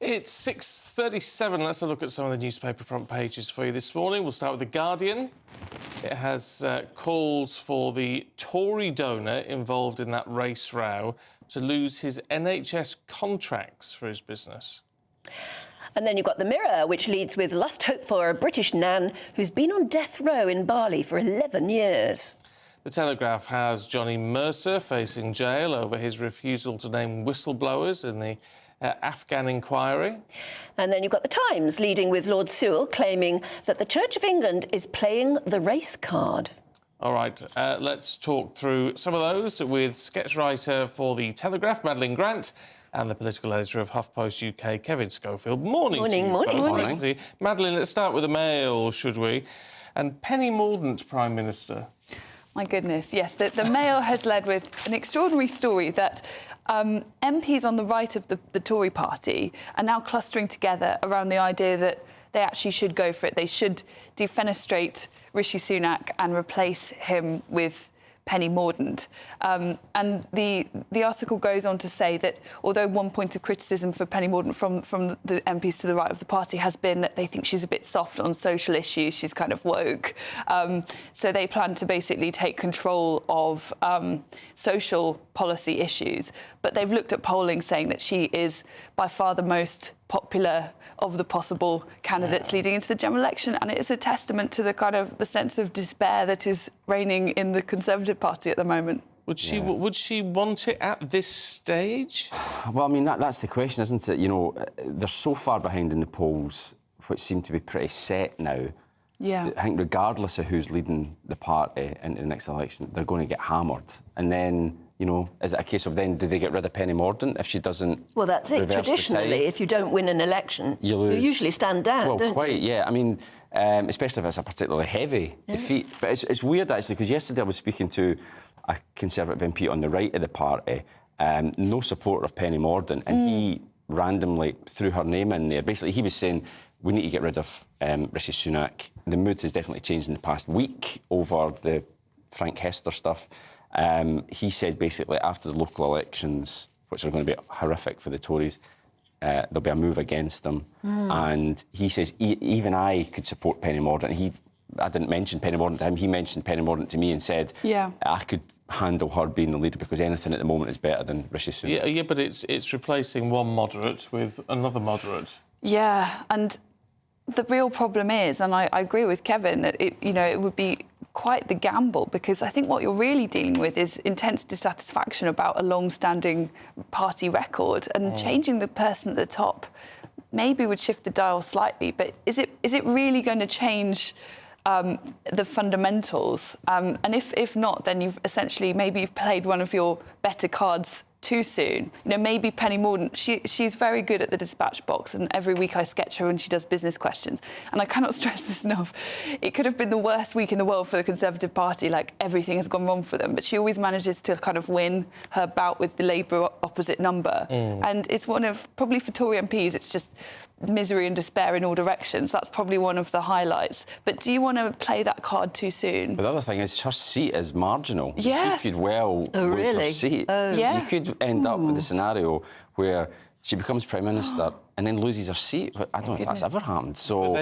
It's 6:37. Let's have a look at some of the newspaper front pages for you this morning. We'll start with The Guardian. It has calls for the Tory donor involved in that race row to lose his NHS contracts for his business. And then you've got The Mirror, which leads with last hope for a British nan who's been on death row in Bali for 11 years. The Telegraph has Johnny Mercer facing jail over his refusal to name whistleblowers in the Afghan inquiry. And then you've got The Times, leading with Lord Sewell claiming that the Church of England is playing the race card. All right, let's talk through some of those with sketch writer for The Telegraph, Madeline Grant, and the political editor of HuffPost UK, Kevin Schofield. Morning to you both. Nice to see you. Madeline, let's start with the Mail, should we? And Penny Mordaunt, Prime Minister. My goodness, yes. The Mail has led with an extraordinary story that MPs on the right of the Tory party are now clustering together around the idea that they actually should go for it. They should defenestrate Rishi Sunak and replace him with Penny Mordaunt. And the article goes on to say that although one point of criticism for Penny Mordaunt from the MPs to the right of the party has been that they think she's a bit soft on social issues, she's kind of woke. So they plan to basically take control of social policy issues. But they've looked at polling saying that she is by far the most popular of the possible candidates leading into the general election, and it is a testament to the sense of despair that is reigning in the Conservative Party at the moment. Would she want it at this stage? Well, I mean, that's the question, isn't it? You know, they're so far behind in the polls, which seem to be pretty set now. Yeah. I think regardless of who's leading the party in the next election, they're going to get hammered. And then, you know, is it a case of then do they get rid of Penny Mordaunt if she doesn't? Well, that's it. reverse the Traditionally, tide? if you don't win an election, You lose. you usually stand down, Well, don't quite, you? yeah. I mean, especially if it's a particularly heavy defeat. But it's weird, actually, because yesterday I was speaking to a Conservative MP on the right of the party, no supporter of Penny Mordaunt, and he randomly threw her name in there. Basically, he was saying, we need to get rid of Rishi Sunak. The mood has definitely changed in the past week over the Frank Hester stuff. He said, basically, after the local elections, which are going to be horrific for the Tories, there'll be a move against them. And he says, even I could support Penny Mordaunt. I didn't mention Penny Mordaunt to him. He mentioned Penny Mordaunt to me and said, I could handle her being the leader because anything at the moment is better than Rishi Sunak. Yeah, but it's replacing one moderate with another moderate. Yeah, and the real problem is, and I agree with Kevin, that it would be quite the gamble, because I think what you're really dealing with is intense dissatisfaction about a long-standing party record, and changing the person at the top maybe would shift the dial slightly, but is it really going to change the fundamentals? And if not, then you've played one of your better cards too soon. You know, maybe Penny Mordaunt, she's very good at the dispatch box, and every week I sketch her when she does business questions. And I cannot stress this enough. It could have been the worst week in the world for the Conservative Party, like everything has gone wrong for them, but she always manages to kind of win her bout with the Labour opposite number. And it's one of, probably for Tory MPs, it's just misery and despair in all directions. That's probably one of the highlights. But do you want to play that card too soon? But the other thing is her seat is marginal. Yes. She could well lose her seat. Yeah. You could end up with a scenario where she becomes Prime Minister and then loses her seat. I don't know if that's ever happened. So.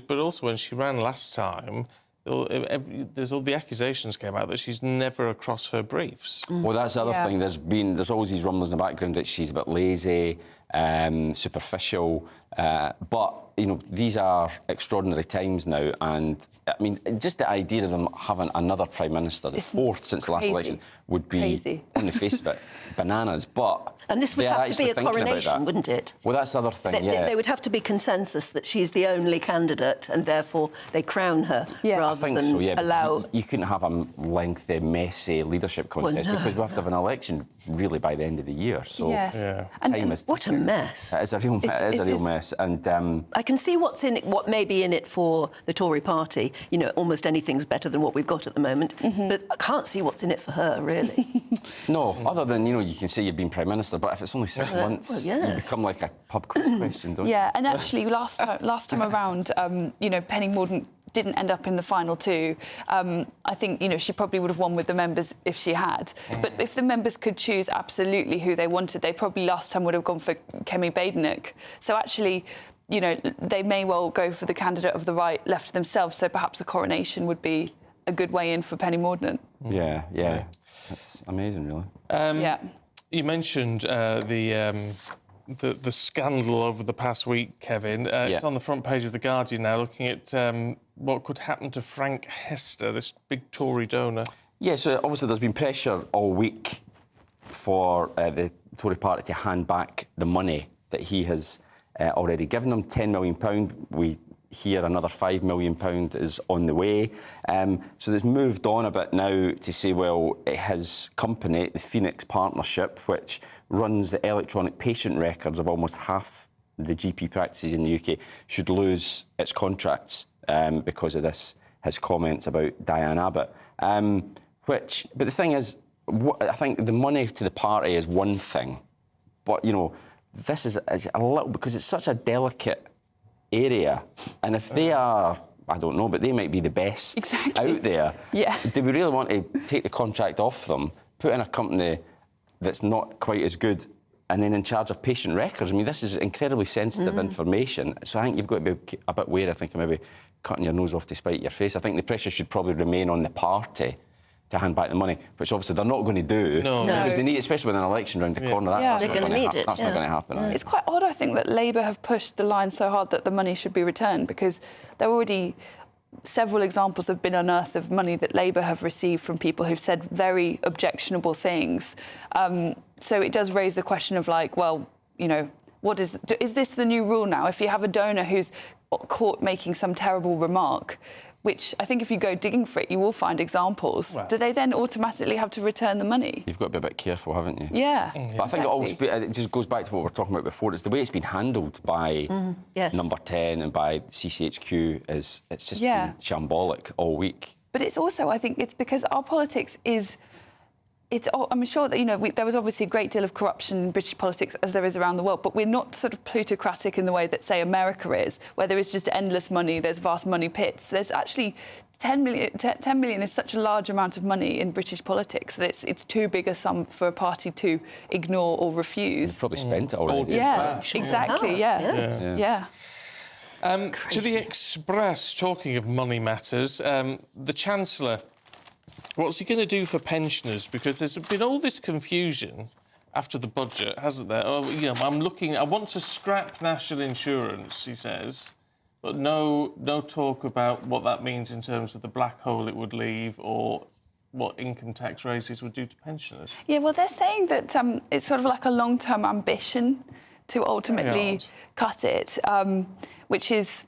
But also when she ran last time, there's all the accusations came out that she's never across her briefs. Well, that's the other thing. There's always these rumblings in the background that she's a bit lazy, superficial. But, you know, these are extraordinary times now. And, I mean, just the idea of them having another Prime Minister, the fourth since the last election, would be, on the face of it, bananas. But and this would have to be a coronation, wouldn't it? Well, that's the other thing, There would have to be consensus that she's the only candidate, and therefore they crown her rather than allow... You couldn't have a lengthy, messy leadership contest because we have to have an election really by the end of the year. So time is... What a mess. It is a real mess. And I can see what's in it, what may be in it for the Tory party. You know, almost anything's better than what we've got at the moment. But I can't see what's in it for her, really. No, other than, you know, you can say you've been Prime Minister, but if it's only 6 months, you become like a pub quiz question, don't you? Yeah, and actually last time around, you know, Penny Mordaunt didn't end up in the final two. I think, she probably would have won with the members if she had. But if the members could choose absolutely who they wanted, they probably last time would have gone for Kemi Badenoch. So actually, they may well go for the candidate of the right left to themselves. So perhaps a coronation would be a good way in for Penny Mordaunt. Yeah. That's amazing, really. Yeah. You mentioned the scandal over the past week, Kevin. It's on the front page of The Guardian now, looking at what could happen to Frank Hester, this big Tory donor. Yeah, so obviously there's been pressure all week for the Tory party to hand back the money that he has already given them, £10 million. We hear another £5 million is on the way. So there's moved on a bit now to say, well, his company, the Phoenix Partnership, which runs the electronic patient records of almost half the GP practices in the UK, should lose its contracts because of his comments about Diane Abbott. But the thing is, I think the money to the party is one thing, but, this is a little, because it's such a delicate area, and if they are, I don't know, but they might be the best out there. Yeah. Do we really want to take the contract off them, put in a company that's not quite as good, and then in charge of patient records? I mean, this is incredibly sensitive information, so I think you've got to be a bit wary, I think, of maybe cutting your nose off to spite your face. I think the pressure should probably remain on the party to hand back the money, which obviously they're not going to do. No. Because they need, especially with an election round the corner, that's not going to happen. It's quite odd, I think, that Labour have pushed the line so hard that the money should be returned, because there are already several examples have been unearthed of money that Labour have received from people who've said very objectionable things. So it does raise the question of, like, well, what is this the new rule now? If you have a donor who's caught making some terrible remark, which I think if you go digging for it, you will find examples. Do they then automatically have to return the money? You've got to be a bit careful, haven't you? Yeah. But I think it just goes back to what we were talking about before. It's the way it's been handled by Number 10 and by CCHQ. It's just been shambolic all week. But it's also, I think, it's because our politics is... I'm sure that, there was obviously a great deal of corruption in British politics, as there is around the world, but we're not sort of plutocratic in the way that, say, America is, where there is just endless money, there's vast money pits. There's actually 10 million is such a large amount of money in British politics that it's too big a sum for a party to ignore or refuse. They've probably spent it already. Yeah, exactly, yeah. To the Express, talking of money matters, the Chancellor, what's he going to do for pensioners? Because there's been all this confusion after the budget, hasn't there? Oh, I want to scrap national insurance, he says, but no talk about what that means in terms of the black hole it would leave or what income tax raises would do to pensioners. Yeah, well, they're saying that it's sort of like a long-term ambition to ultimately cut it, which is...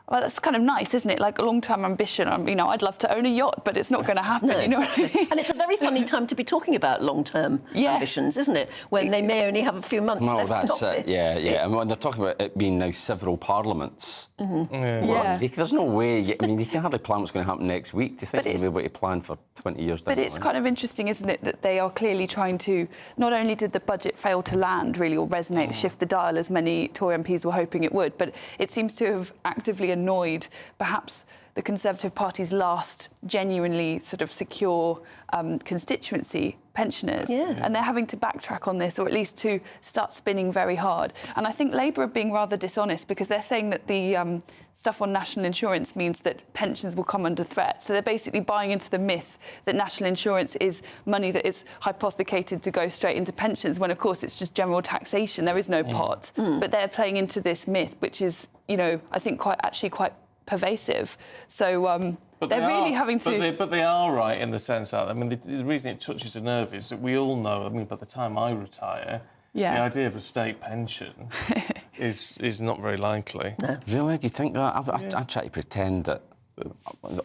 Well, that's kind of nice, isn't it? Like a long-term ambition. I'd love to own a yacht, but it's not going to happen. No, you know what I mean? And it's a very funny time to be talking about long-term ambitions, isn't it? When they may only have a few months left in office. And when they're talking about it being now several parliaments, there's no way. You can hardly plan what's going to happen next week. Do you think we'll be able to plan for 20 years down the line? But it's kind of interesting, isn't it, that they are clearly trying to. Not only did the budget fail to land, really, or resonate, shift the dial as many Tory MPs were hoping it would, but it seems to have actively annoyed perhaps the Conservative Party's last genuinely sort of secure constituency, pensioners. Yes. And they're having to backtrack on this, or at least to start spinning very hard. And I think Labour are being rather dishonest, because they're saying that the stuff on national insurance means that pensions will come under threat. So they're basically buying into the myth that national insurance is money that is hypothecated to go straight into pensions, when of course it's just general taxation. There is no pot. But they're playing into this myth, which is, I think quite pervasive. So they're really having to... But they are right in the sense that, the reason it touches a nerve is that we all know, by the time I retire, the idea of a state pension is not very likely. No. Really? Do you think that? I try to pretend that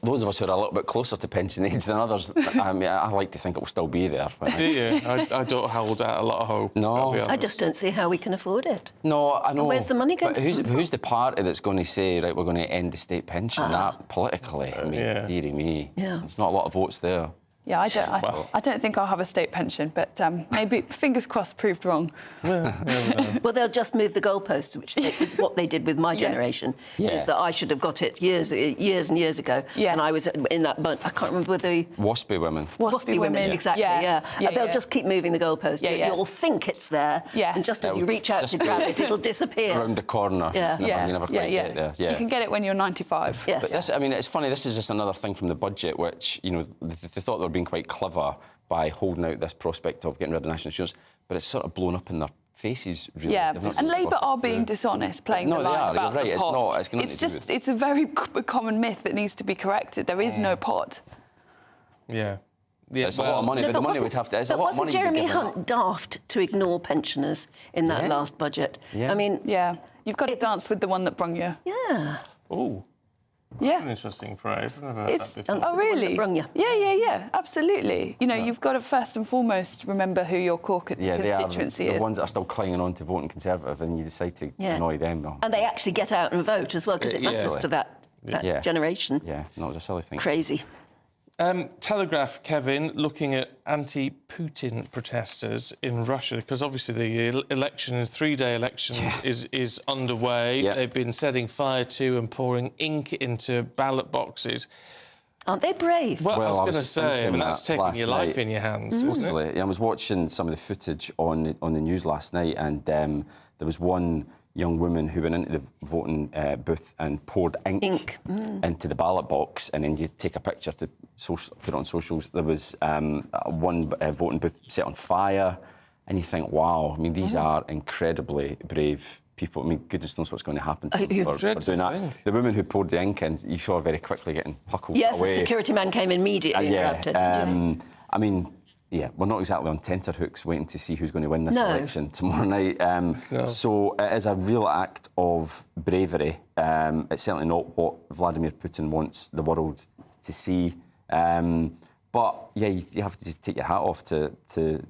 those of us who are a little bit closer to pension age than others, I like to think it will still be there. Do you? I don't hold out a lot of hope. No. I just don't see how we can afford it. No, I know. And where's the money going to come from? Who's the party that's going to say, right, we're going to end the state pension? That politically, dearie me. Yeah. There's not a lot of votes there. Yeah, I don't think I'll have a state pension, but maybe, fingers crossed, proved wrong. Well, they'll just move the goalposts, which is what they did with my generation, is that I should have got it years and years ago. Yeah. And I was in that bunch, I can't remember the... Waspy women. Waspy women, exactly, yeah. They'll just keep moving the goalpost. You'll think it's there, and just as you reach out to grab it, it'll disappear. Around the corner. Yeah. You never quite get there. Yeah. You can get it when you're 95. Yes. But this, I mean, it's funny, this is just another thing from the budget, which, you know, they thought they were being quite clever by holding out this prospect of getting rid of national insurance, but it's sort of blown up in their faces, really. Yeah, and Labour are being dishonest, playing the line about you're right. the It's pot. not. It's It's just, it's a very common myth that needs to be corrected. There is no pot. Yeah. It's a lot of money, but the money would have to... It's a lot of money. Wasn't Jeremy Hunt daft to ignore pensioners in that last budget? Yeah. I mean... Yeah, you've got to dance with the one that brung you. Yeah. Oh. Yeah. An interesting phrase. I've never heard that before. Dance Oh, with the one that really? brung you. Yeah, absolutely. You know, you've got to first and foremost remember who your core constituency the is. ones that are still clinging on to voting Conservative, and you decide to annoy them. No. And they actually get out and vote as well, because it matters to that generation. Yeah, no, it's a silly thing. Crazy. Telegraph, Kevin, looking at anti-Putin protesters in Russia, because obviously the election, the three-day election, is underway. Yeah. They've been setting fire to and pouring ink into ballot boxes. Aren't they brave? Well, I was going to say, I mean, that's taking your life in your hands, isn't it? Yeah, I was watching some of the footage on the news last night, and there was one young woman who went into the voting booth and poured ink into the ballot box, and then you take a picture to put it on socials. There was one voting booth set on fire, and you think, wow, I mean, these are incredibly brave people. I mean, goodness knows what's going to happen to them for doing that. The woman who poured the ink in, you saw her very quickly getting huckled away. Yes, the security man came immediately and grabbed it. I mean... Yeah, we're not exactly on tenterhooks waiting to see who's going to win this election tomorrow night. So it is a real act of bravery. It's certainly not what Vladimir Putin wants the world to see. But, yeah, you have to just take your hat off to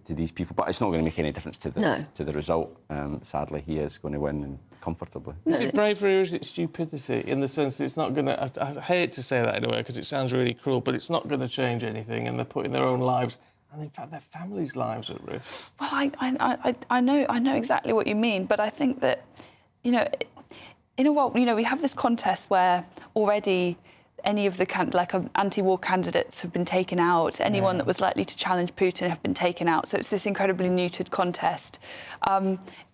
these people. But it's not going to make any difference to the result. Sadly, he is going to win and comfortably. Is it bravery or is it stupidity? In the sense that it's not going to... I hate to say that in a way because it sounds really cruel, but it's not going to change anything, and they're putting their own lives... and in fact, their families' lives at risk. Well, I know exactly what you mean, but I think that, you know, in a while, you know, we have this contest where already any of the anti-war candidates have been taken out. Anyone that was likely to challenge Putin have been taken out. So it's this incredibly neutered contest.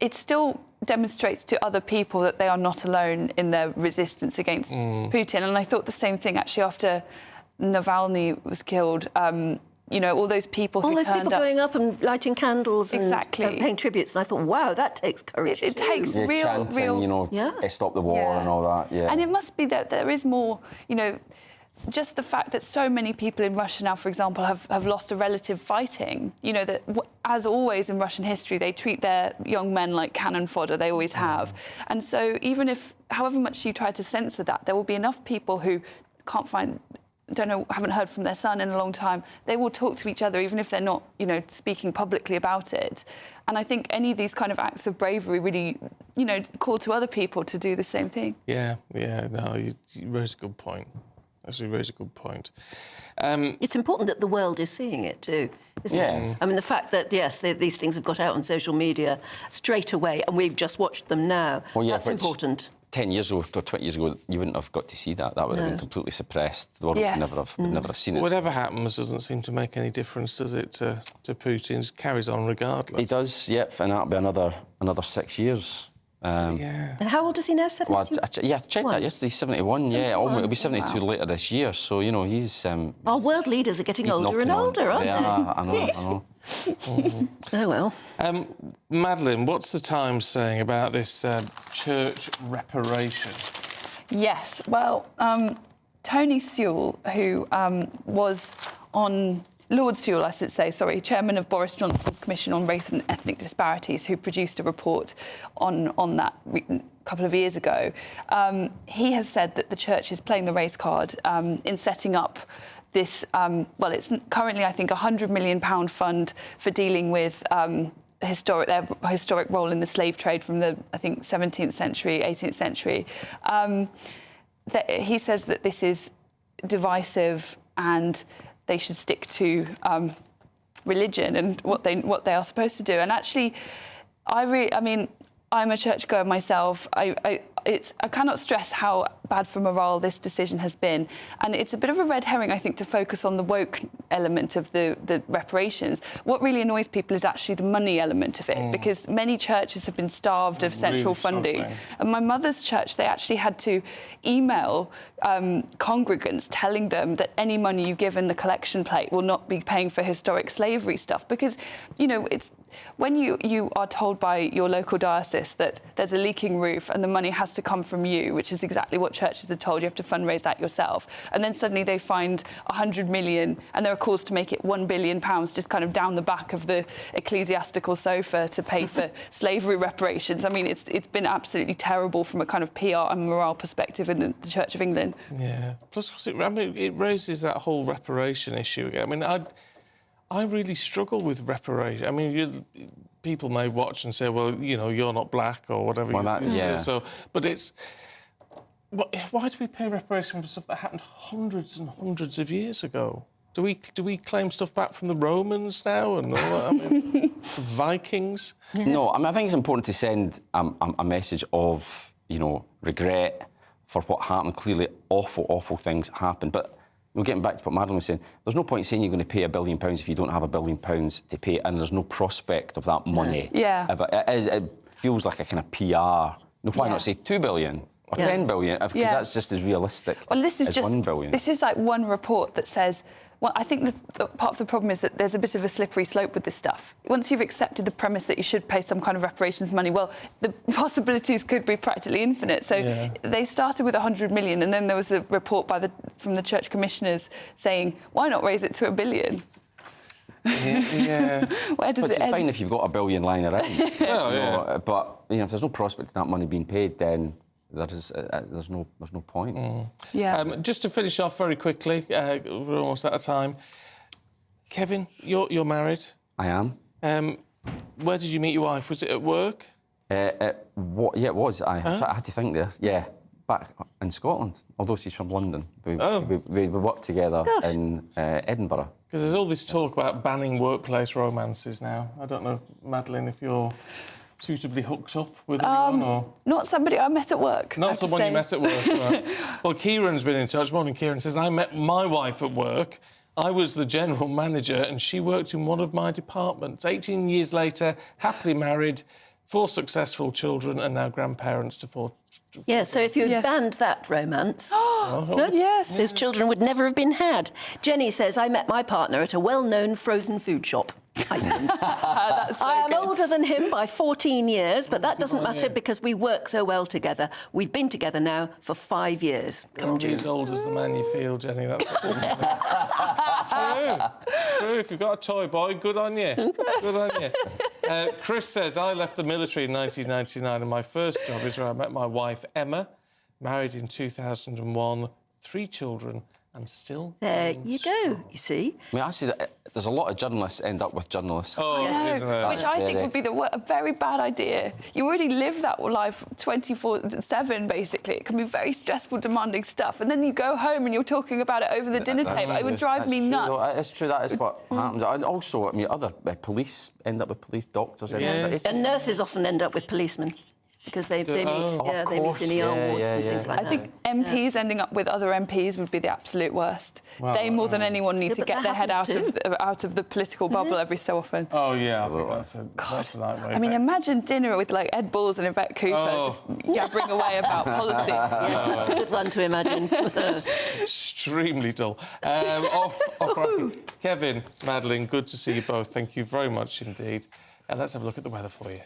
It still demonstrates to other people that they are not alone in their resistance against Putin. And I thought the same thing actually after Navalny was killed. You know, all those people who turned up... All those people going up and lighting candles and paying tributes. And I thought, wow, that takes courage It takes real... you know, stop the war and all that, And it must be that there is more, you know, just the fact that so many people in Russia now, for example, have lost a relative fighting. You know, that as always in Russian history, they treat their young men like cannon fodder. They always have. And so even if, however much you try to censor that, there will be enough people who can't find... haven't heard from their son in a long time, they will talk to each other even if they're not, you know, speaking publicly about it. And I think any of these kind of acts of bravery really, you know, call to other people to do the same thing. Yeah, no, you raise a good point. Actually, raise a good point. It's important that the world is seeing it too, isn't it? I mean, the fact that, yes, these things have got out on social media straight away and we've just watched them now, that's important. 10 years ago or 20 years ago, you wouldn't have got to see that. That would have been completely suppressed. The world would never have seen it. Whatever happens doesn't seem to make any difference, does it, to Putin? He just carries on regardless. He does, and that'll be another 6 years. And how old is he now, 72? Well, I checked that yesterday, he's 71, he'll be 72 later this year, so, you know, he's... Our world leaders are getting older and older, aren't they? I know. Oh, well. Madeline, what's the Times saying about this church reparation? Yes, well, Tony Sewell, who was on... Lord Sewell, I should say, chairman of Boris Johnson's Commission on Race and Ethnic Disparities, who produced a report on that a couple of years ago. He has said that the church is playing the race card in setting up this, it's currently, I think, £100 million fund for dealing with their historic role in the slave trade from the, I think, 17th century, 18th century. He says that this is divisive and they should stick to religion and what they are supposed to do. And actually, I mean, I'm a churchgoer myself. I cannot stress how bad for morale this decision has been. And it's a bit of a red herring, I think, to focus on the woke element of the reparations. What really annoys people is actually the money element of it, because many churches have been starved of central funding. And my mother's church, they actually had to email congregants telling them that any money you give in the collection plate will not be paying for historic slavery stuff. Because, you know, it's when you are told by your local diocese that there's a leaking roof and the money has to come from you, which is exactly what churches are told, you have to fundraise that yourself, and then suddenly they find 100 million and there are calls to make it £1 billion just kind of down the back of the ecclesiastical sofa to pay for slavery reparations. I mean, it's been absolutely terrible from a kind of PR and morale perspective in the Church of England. Yeah. Plus, it raises that whole reparation issue again. I mean, I really struggle with reparation. I mean, people may watch and say, well, you know, you're not black or whatever. So, but it's... Why do we pay reparation for stuff that happened hundreds and hundreds of years ago? Do we claim stuff back from the Romans now and all that? I mean, Vikings? No, I mean, I think it's important to send a message of, you know, regret for what happened. Clearly, awful things happened. But we're getting back to what Madeline was saying. There's no point saying you're going to pay £1 billion if you don't have £1 billion to pay, and there's no prospect of that money. Yeah. It feels like a kind of PR. No, why not say 2 billion or 10 billion? Because that's just as realistic as 1 billion. This is like one report that says. Well, I think the part of the problem is that there's a bit of a slippery slope with this stuff. Once you've accepted the premise that you should pay some kind of reparations money, well, the possibilities could be practically infinite. So they started with 100 million, and then there was a report from the church commissioners saying, why not raise it to £1 billion? Yeah. Where does Which it is end? fine if you've got £1 billion lying around. But you know, if there's no prospect of that money being paid, then there's no point. Yeah. Just to finish off very quickly, we're almost out of time. Kevin, you're married. I am. Where did you meet your wife? Was it at work? Yeah, it was. I had to think there. Yeah, back in Scotland. Although she's from London, we worked together in Edinburgh. Because there's all this talk about banning workplace romances now. I don't know, Madeline, if you're suitably hooked up with anyone, or not somebody I met at work. Not someone you met at work. Right. Well, Kieran's been in touch. Morning, Kieran says, I met my wife at work. I was the general manager and she worked in one of my departments. 18 years later, happily married, 4 successful children and now grandparents to 4. Yeah, so if you had banned that romance, Yes. those children would never have been had. Jenny says, I met my partner at a well-known frozen food shop. Iceland. I am older than him by 14 years, but that doesn't matter because we work so well together. We've been together now for 5 years. Come June. As old as the man you feel, Jenny. That's what it's true. It's true. If you've got a toy boy, good on you. Good on you. Chris says, I left the military in 1999 and my first job is where I met my wife, Emma, married in 2001, 3 children, and still... There you go, you see. I mean, actually, there's a lot of journalists end up with journalists. Oh, yes. Which I think would be a very bad idea. You already live that life 24/7, basically. It can be very stressful, demanding stuff. And then you go home and you're talking about it over the dinner table. It would drive me nuts. No, it's true, that is what happens. And also, I mean, other police end up with police, doctors. And nurses often end up with policemen. Because they meet in ER wards and things like that. I think MPs ending up with other MPs would be the absolute worst. Well, they more than anyone need to get their head out of the political bubble every so often. Oh yeah, I think that's a nightmare. I mean, imagine dinner with like Ed Balls and Yvette Cooper just yabbering away about policy. Yes, that's a good one to imagine. Extremely dull. Right. Kevin, Madeline, good to see you both. Thank you very much indeed. And let's have a look at the weather for you.